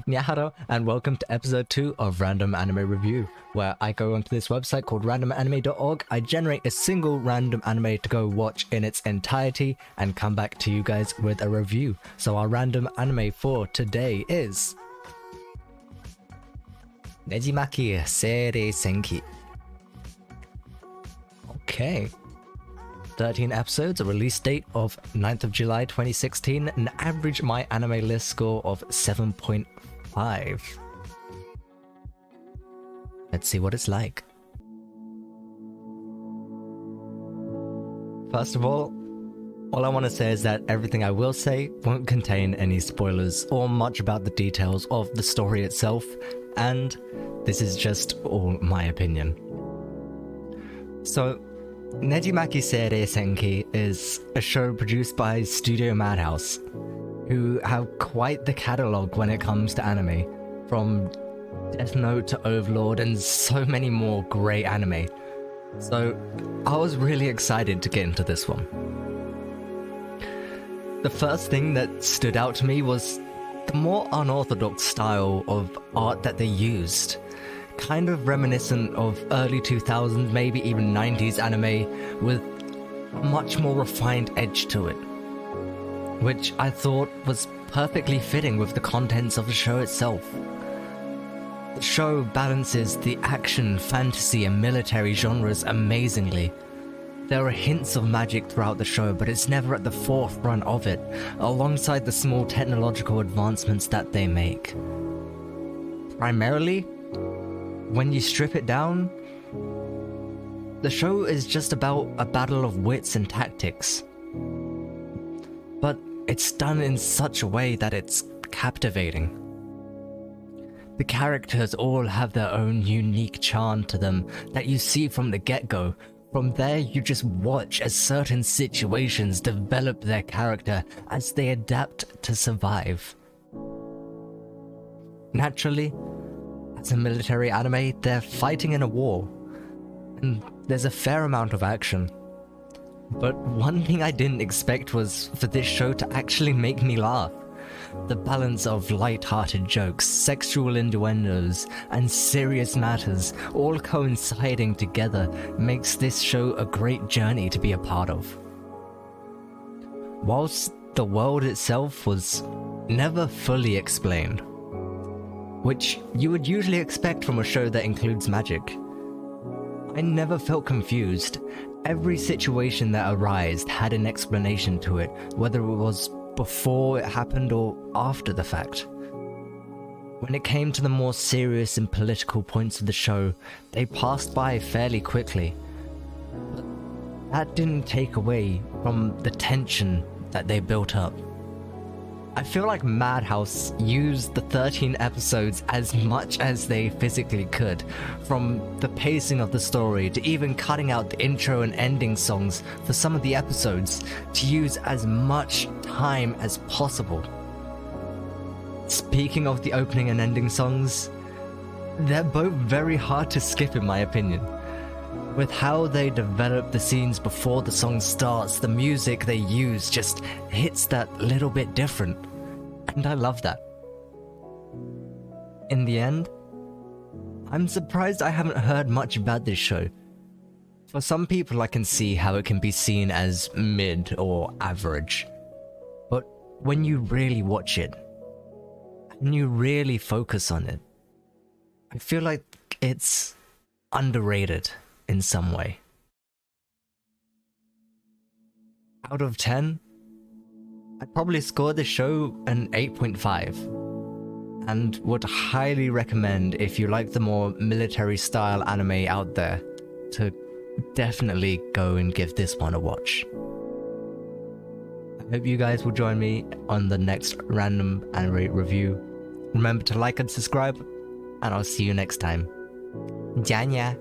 Nyaharo, and welcome to episode 2 of Random Anime Review, where I go onto this website called randomanime.org, I generate a single random anime to go watch in its entirety, and come back to you guys with a review. So our random anime for today is Nejimaki Seirei Senki. Okay. 13 episodes, a release date of 9th of July 2016, an average My Anime List score of 7.5. Let's see what it's like. First of all I want to say is that everything I will say won't contain any spoilers or much about the details of the story itself, and this is just all my opinion. So, Nejimaki Seirei Senki is a show produced by Studio Madhouse, who have quite the catalogue when it comes to anime, from Death Note to Overlord and so many more great anime. So I was really excited to get into this one. The first thing that stood out to me was the more unorthodox style of art that they used. Kind of reminiscent of early 2000s, maybe even 90s anime, with a much more refined edge to it, which I thought was perfectly fitting with the contents of the show itself. The show balances the action, fantasy, and military genres amazingly. There are hints of magic throughout the show, but it's never at the forefront of it, alongside the small technological advancements that they make. Primarily, when you strip it down, the show is just about a battle of wits and tactics. But it's done in such a way that it's captivating. The characters all have their own unique charm to them that you see from the get-go. From there, you just watch as certain situations develop their character as they adapt to survive. Naturally, as a military anime, they're fighting in a war, and there's a fair amount of action. But one thing I didn't expect was for this show to actually make me laugh. The balance of light-hearted jokes, sexual innuendos, and serious matters all coinciding together makes this show a great journey to be a part of. Whilst the world itself was never fully explained, which you would usually expect from a show that includes magic, I never felt confused. Every situation that arose had an explanation to it, whether it was before it happened or after the fact. When it came to the more serious and political points of the show, they passed by fairly quickly. But that didn't take away from the tension that they built up. I feel like Madhouse used the 13 episodes as much as they physically could, from the pacing of the story to even cutting out the intro and ending songs for some of the episodes to use as much time as possible. Speaking of the opening and ending songs, they're both very hard to skip in my opinion. With how they develop the scenes before the song starts, the music they use just hits that little bit different, and I love that. In the end, I'm surprised I haven't heard much about this show. For some people, I can see how it can be seen as mid or average, but when you really watch it, and you really focus on it, I feel like it's underrated in some way. Out of 10, I'd probably score the show an 8.5, and would highly recommend, if you like the more military style anime out there, to definitely go and give this one a watch. I hope you guys will join me on the next random anime review. Remember to like and subscribe, and I'll see you next time. Janya!